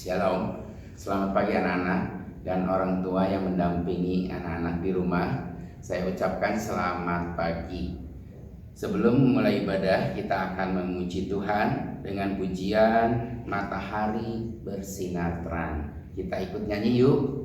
Shalom, selamat pagi anak-anak dan orang tua yang mendampingi anak-anak di rumah. Saya ucapkan selamat pagi. Sebelum memulai ibadah, kita akan memuji Tuhan dengan pujian Matahari Bersinar Terang. Kita ikut nyanyi yuk.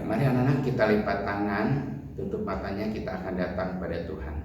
Mari anak-anak kita lipat tangan, tutup matanya, kita akan datang pada Tuhan.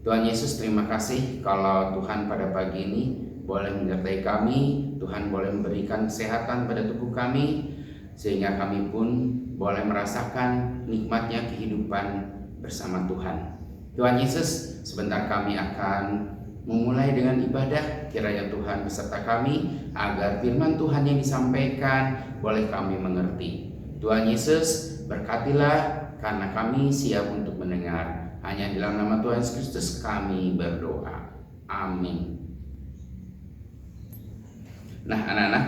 Tuhan Yesus, terima kasih kalau Tuhan pada pagi ini boleh menyertai kami. Tuhan boleh memberikan kesehatan pada tubuh kami, sehingga kami pun boleh merasakan nikmatnya kehidupan bersama Tuhan. Tuhan Yesus, sebentar kami akan memulai dengan ibadah. Kiranya Tuhan beserta kami agar firman Tuhan yang disampaikan boleh kami mengerti. Tuhan Yesus, berkatilah karena kami siap untuk mendengar. Hanya di dalam nama Tuhan Yesus Kristus kami berdoa. Amin. Nah anak-anak,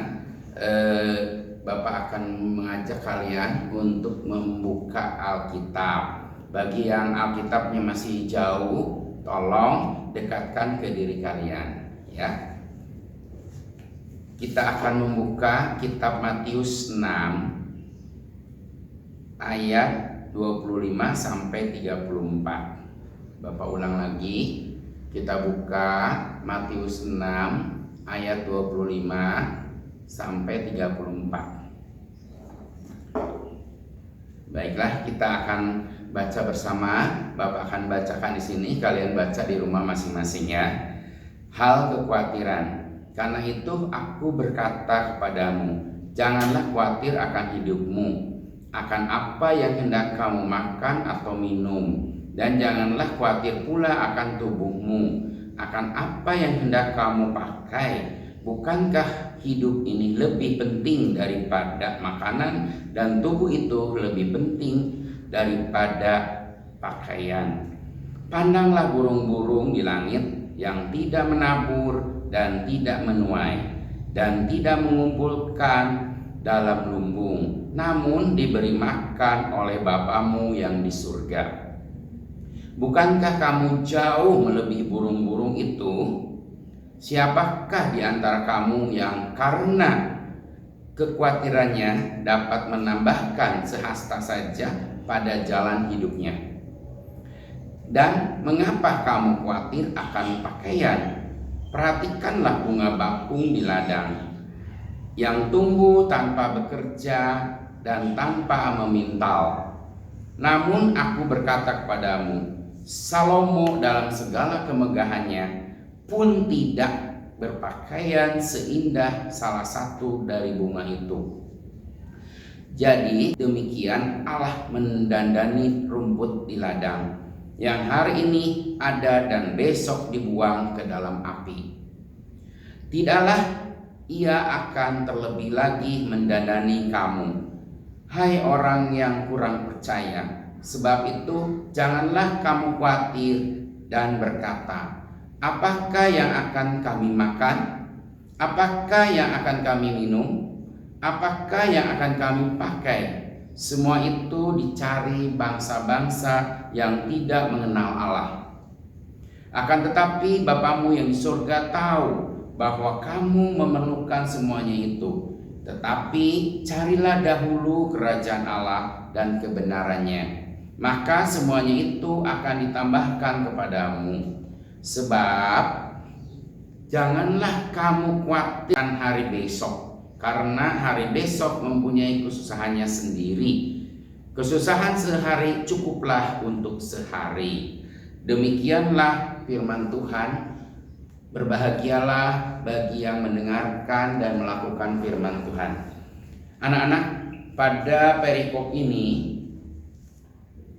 Bapak akan mengajak kalian untuk membuka Alkitab. Bagi yang Alkitabnya masih jauh, tolong dekatkan ke diri kalian, ya. Kita akan membuka kitab Matius 6 ayat 25 sampai 34. Bapak ulang lagi. Kita buka Matius 6 ayat 25 sampai 34. Baiklah, kita akan baca bersama. Bapak akan bacakan di sini, kalian baca di rumah masing-masing ya. Hal kekhawatiran. Karena itu aku berkata kepadamu, janganlah khawatir akan hidupmu, akan apa yang hendak kamu makan atau minum, dan janganlah khawatir pula akan tubuhmu, akan apa yang hendak kamu pakai. Bukankah hidup ini lebih penting daripada makanan dan tubuh itu lebih penting daripada pakaian? Pandanglah burung-burung di langit yang tidak menabur dan tidak menuai dan tidak mengumpulkan dalam lumbung, namun diberi makan oleh Bapamu yang di surga. Bukankah kamu jauh melebihi burung-burung itu? Siapakah di antara kamu yang karena kekhawatirannya dapat menambahkan sehasta saja pada jalan hidupnya? Dan mengapa kamu khawatir akan pakaian? Perhatikanlah bunga bakung di ladang, yang tumbuh tanpa bekerja dan tanpa memintal. Namun aku berkata kepadamu, Salomo dalam segala kemegahannya pun tidak berpakaian seindah salah satu dari bunga itu. Jadi demikian Allah mendandani rumput di ladang, yang hari ini ada dan besok dibuang ke dalam api. Tidaklah Ia akan terlebih lagi mendandani kamu, hai orang yang kurang percaya. Sebab itu janganlah kamu khawatir dan berkata, apakah yang akan kami makan? Apakah yang akan kami minum? Apakah yang akan kami pakai? Semua itu dicari bangsa-bangsa yang tidak mengenal Allah. Akan tetapi Bapamu yang di surga tahu bahwa kamu memerlukan semuanya itu. Tetapi carilah dahulu kerajaan Allah dan kebenarannya, maka semuanya itu akan ditambahkan kepadamu. Sebab janganlah kamu khawatir hari besok, karena hari besok mempunyai kesusahannya sendiri. Kesusahan sehari cukuplah untuk sehari. Demikianlah firman Tuhan. Berbahagialah bagi yang mendengarkan dan melakukan firman Tuhan. Anak-anak, pada perikop ini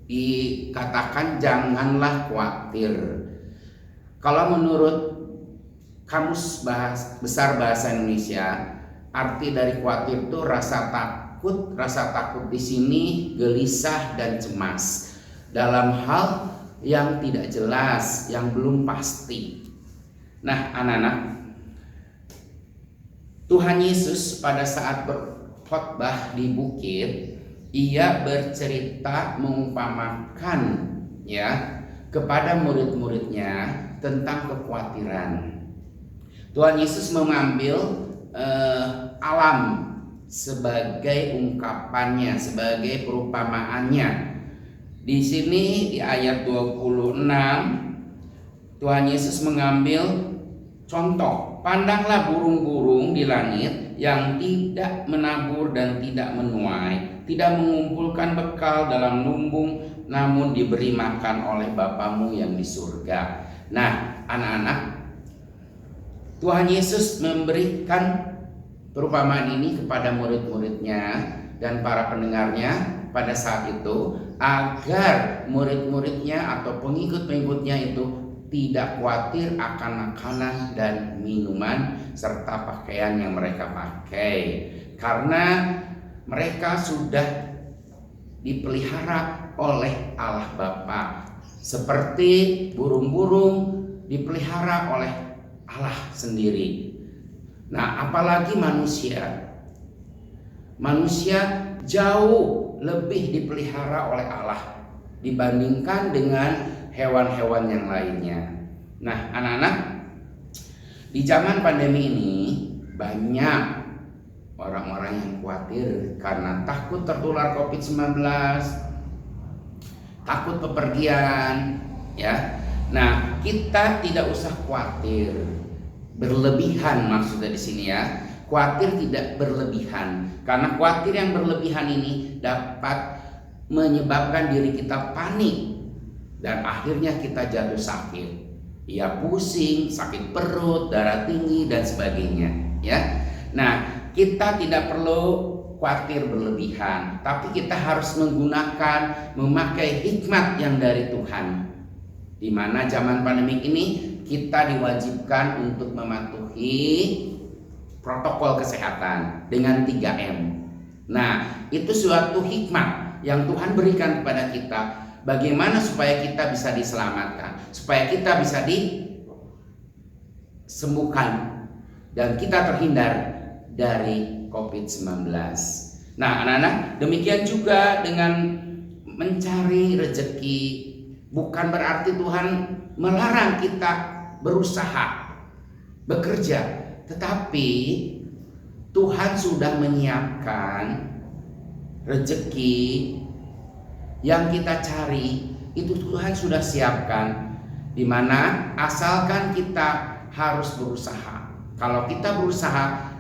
dikatakan janganlah khawatir. Kalau menurut Kamus Besar Bahasa Indonesia, arti dari khawatir itu rasa takut. Rasa takut di sini gelisah dan cemas dalam hal yang tidak jelas, yang belum pasti. Nah, anak-anak, Tuhan Yesus pada saat berkhotbah di bukit, Ia bercerita mengumpamakan kepada murid-muridnya tentang kekhawatiran. Tuhan Yesus mengambil alam sebagai ungkapannya, sebagai perumpamaannya. Di sini di ayat 26 Tuhan Yesus mengambil contoh, pandanglah burung-burung di langit yang tidak menabur dan tidak menuai, tidak mengumpulkan bekal dalam lumbung, namun diberi makan oleh Bapamu yang di surga. Nah, anak-anak, Tuhan Yesus memberikan perumpamaan ini kepada murid-muridnya dan para pendengarnya pada saat itu, agar murid-muridnya atau pengikut-pengikutnya itu tidak khawatir akan makanan dan minuman serta pakaian yang mereka pakai, karena mereka sudah dipelihara oleh Allah Bapa, seperti burung-burung dipelihara oleh Allah sendiri. Nah, apalagi manusia jauh lebih dipelihara oleh Allah dibandingkan dengan hewan-hewan yang lainnya. Nah, anak-anak, di zaman pandemi ini banyak orang-orang yang khawatir karena takut tertular COVID-19, takut bepergian, ya. Nah, kita tidak usah khawatir berlebihan, maksudnya di sini ya. Khawatir tidak berlebihan, karena khawatir yang berlebihan ini dapat menyebabkan diri kita panik dan akhirnya kita jatuh sakit, ya, pusing, sakit perut, darah tinggi dan sebagainya, ya. Nah, kita tidak perlu khawatir berlebihan, tapi kita harus memakai hikmat yang dari Tuhan. Di mana zaman pandemik ini kita diwajibkan untuk mematuhi protokol kesehatan dengan 3M. Nah, itu suatu hikmah yang Tuhan berikan kepada kita, bagaimana supaya kita bisa diselamatkan, supaya kita bisa disembuhkan dan kita terhindar dari COVID-19. Nah, anak-anak, demikian juga dengan mencari rezeki. Bukan berarti Tuhan melarang kita berusaha, bekerja, tetapi Tuhan sudah menyiapkan rezeki yang kita cari. Itu Tuhan sudah siapkan, dimana asalkan kita harus berusaha. Kalau kita berusaha,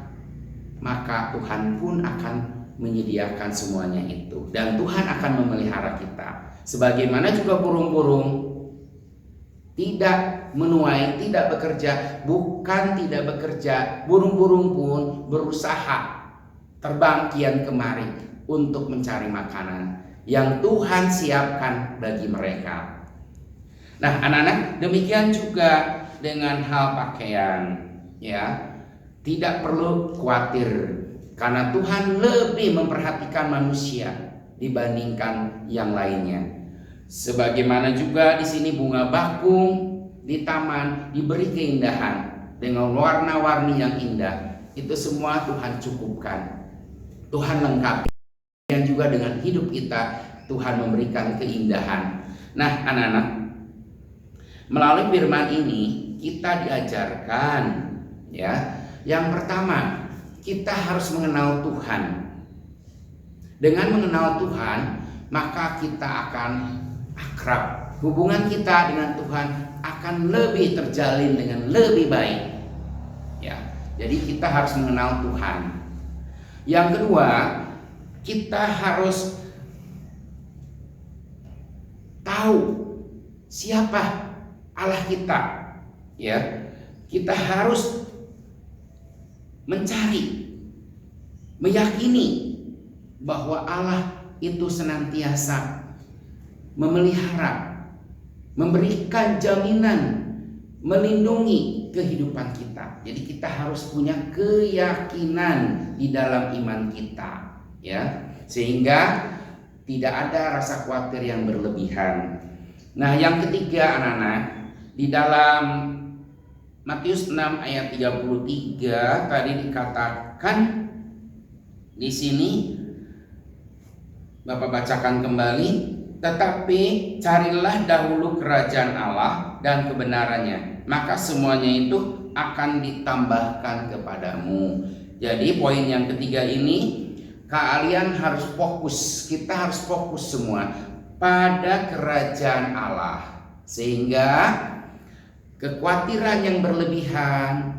maka Tuhan pun akan menyediakan semuanya itu, dan Tuhan akan memelihara kita. Sebagaimana juga burung-burung tidak menuai, tidak bekerja, bukan tidak bekerja, burung-burung pun berusaha terbang kian kemari untuk mencari makanan yang Tuhan siapkan bagi mereka. Nah, anak-anak, demikian juga dengan hal pakaian, ya. Tidak perlu khawatir karena Tuhan lebih memperhatikan manusia dibandingkan yang lainnya. Sebagaimana juga di sini bunga bakung di taman diberi keindahan dengan warna-warni yang indah. Itu semua Tuhan cukupkan, Tuhan lengkapi. Dan juga dengan hidup kita Tuhan memberikan keindahan. Nah, anak-anak, melalui firman ini kita diajarkan, ya. Yang pertama, kita harus mengenal Tuhan. Dengan mengenal Tuhan, maka kita akan akrab. Hubungan kita dengan Tuhan akan lebih terjalin dengan lebih baik. Ya, jadi kita harus mengenal Tuhan. Yang kedua, kita harus tahu siapa Allah kita. Ya, kita harus mencari, meyakini bahwa Allah itu senantiasa memelihara, memberikan jaminan, melindungi kehidupan kita. Jadi kita harus punya keyakinan di dalam iman kita, ya, sehingga tidak ada rasa khawatir yang berlebihan. Nah, yang ketiga, anak-anak, di dalam Matius 6 ayat 33 tadi dikatakan di sini, Bapak bacakan kembali, tetapi carilah dahulu kerajaan Allah dan kebenarannya, maka semuanya itu akan ditambahkan kepadamu. Jadi poin yang ketiga ini, kalian harus fokus, kita harus fokus semua pada kerajaan Allah, sehingga kekhawatiran yang berlebihan,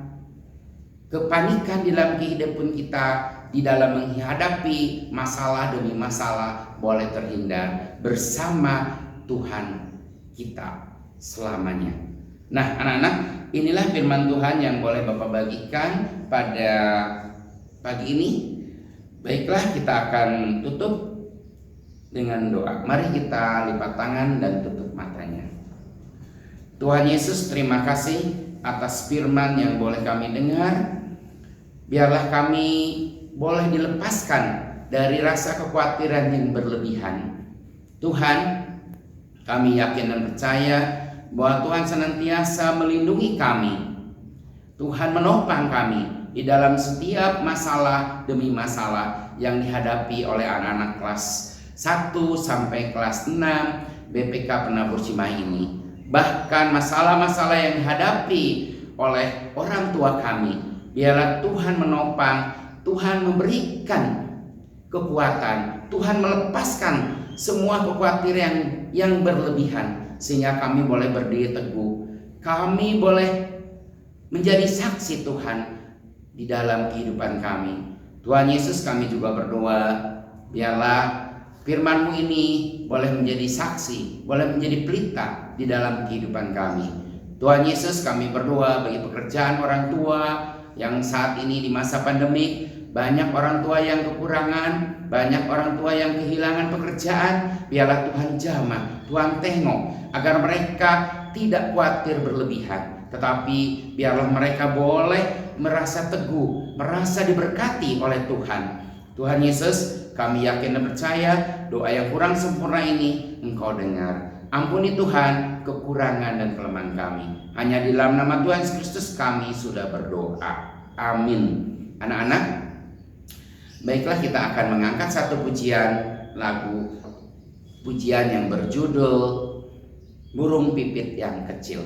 kepanikan di dalam kehidupan kita, di dalam menghadapi masalah demi masalah, boleh terhindar bersama Tuhan kita selamanya. Nah, anak-anak, inilah firman Tuhan yang boleh Bapak bagikan pada pagi ini. Baiklah, kita akan tutup dengan doa. Mari kita lipat tangan dan tutup matanya. Tuhan Yesus, terima kasih atas firman yang boleh kami dengar. Biarlah kami boleh dilepaskan dari rasa kekhawatiran yang berlebihan. Tuhan, kami yakin dan percaya bahwa Tuhan senantiasa melindungi kami. Tuhan menopang kami di dalam setiap masalah demi masalah yang dihadapi oleh anak-anak kelas 1 sampai kelas 6 BPK Penabur Cimahi ini. Bahkan masalah-masalah yang dihadapi oleh orang tua kami, biarlah Tuhan menopang, Tuhan memberikan kekuatan, Tuhan melepaskan semua kekhawatiran yang berlebihan, sehingga kami boleh berdiri teguh, kami boleh menjadi saksi Tuhan di dalam kehidupan kami. Tuhan Yesus, kami juga berdoa, biarlah firman-Mu ini boleh menjadi saksi, boleh menjadi pelita di dalam kehidupan kami. Tuhan Yesus, kami berdoa bagi pekerjaan orang tua yang saat ini di masa pandemik, banyak orang tua yang kekurangan, banyak orang tua yang kehilangan pekerjaan. Biarlah Tuhan jamah, Tuhan tengok agar mereka tidak khawatir berlebihan, tetapi biarlah mereka boleh merasa teguh, merasa diberkati oleh Tuhan. Tuhan Yesus, kami yakin dan percaya doa yang kurang sempurna ini Engkau dengar. Ampuni Tuhan kekurangan dan kelemahan kami. Hanya di dalam nama Tuhan Yesus Kristus kami sudah berdoa. Amin. Anak-anak, baiklah kita akan mengangkat satu pujian yang berjudul Burung Pipit yang Kecil.